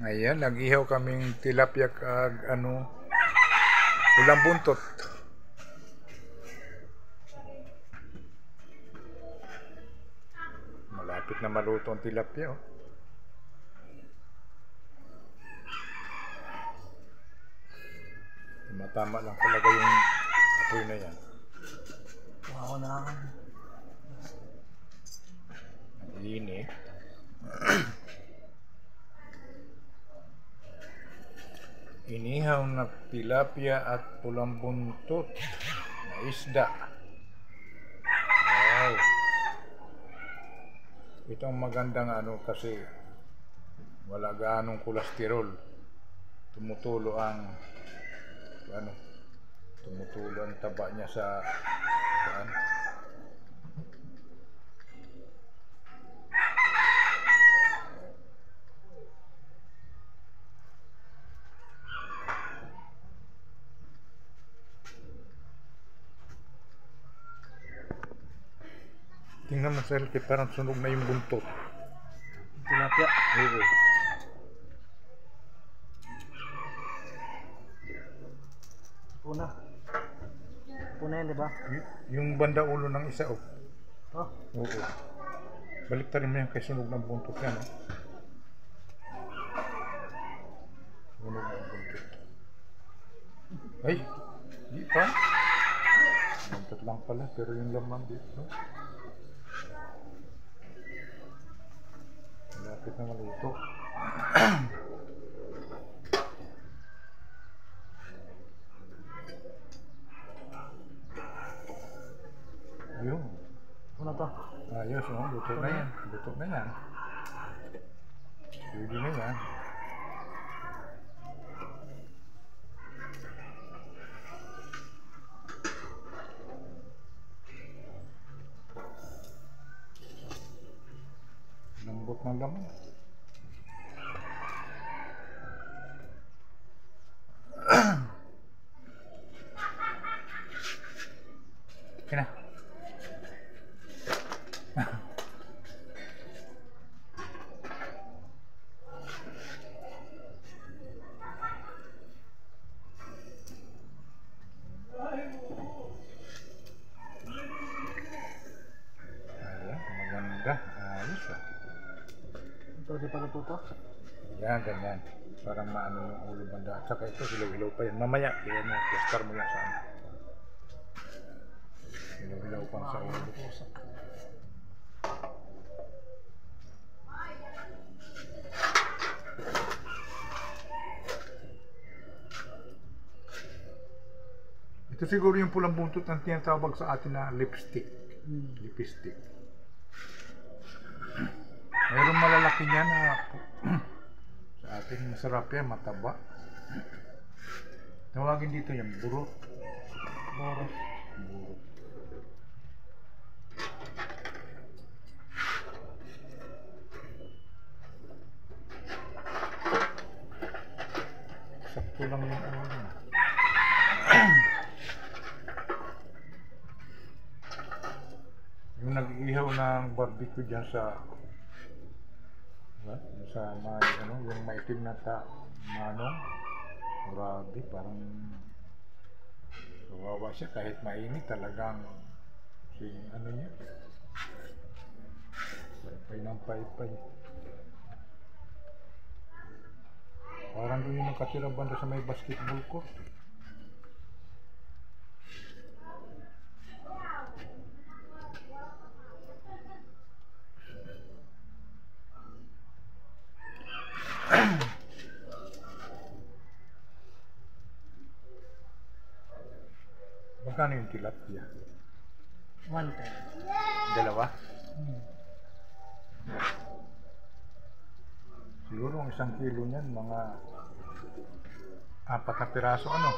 Ayan, nag-ihaw kaming tilapia kag ulang buntot. Malapit na maluto ang tilapia, oh. Tama lang talaga yung apoy na yan. Wow na. Ang init. Inihaw na tilapia at pulang buntot na isda. Wow. Itong magandang kasi wala gaanong kolesterol. Tumutulo ang taba niya sa tingnan mo sir, parang sunog na yung buntot. Tilapia. Oo. Puna. Puna yan, di ba? Yung banda ulo ng isa, oh. Oh. Oo. Balik tayo mo yan kay sunog ng buntot yan, oh. Sunog ng buntot. Ay! Di pa. Buntot lang pala, pero yung laman dito. Malapit na maluto. Yun. Ano to? Ayos, oh. Luto na yan. Luto na yan. Pwede na yan. Lambot ng laman. Kena. Ayan, maganda. Ayos, ah. Ito, di pa luto to? Yan, ganyan. Parang maano yung ulo banda. At saka ito, hilaw-hilaw pa yan. Mamaya, kaya mo, testar mo yan sa hilaw-hilaw pang sa ulo. Ito siguro yung pulang buntot ng tinatawag sa atin na lipstick. Lipstick. Mayroong malalaki niya na sa atin masarap yan, mataba. Tawagin dito yung burot. Boros. Burot. Sakto lang yung ulo. Yung nag-ihaw ng barbecue dyan sa yung maitim na manong. Grabe, parang kawawa siya kahit mainit talagang niya. Paypay ng paypay. Parang doon yung nakatira banda sa may basketball court. Magkano yung tilapia? 110. Dalawa? Siguro ang 1 kilo niyan, mga 4 na piraso, ano?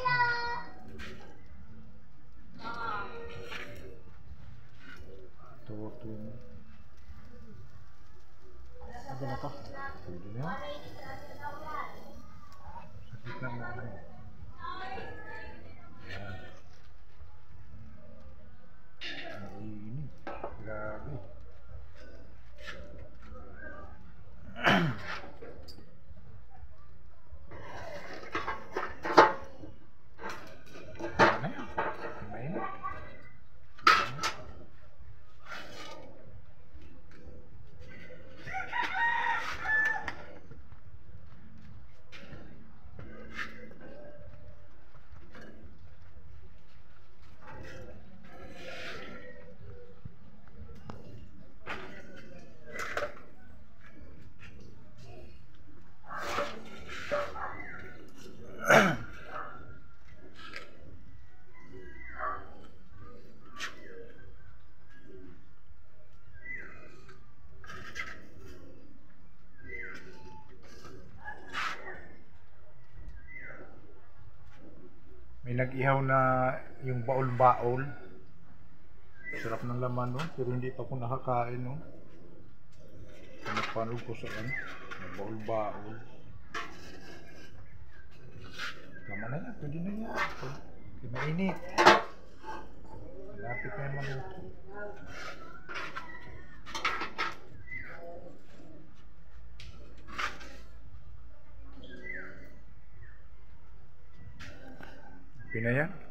Ito yun. Pwede na to. Pwede na yan. Sakit na mo. Mainit. Grabe. pinag-ihaw na yung baol-baol. Sarap ng laman no, pero hindi pa ako nakakain no. Napanood ko sa ano, baol-baol. Tama na yan, pwede na yan. Pwede mainit. Malapit na yung maluto. Okay na yan.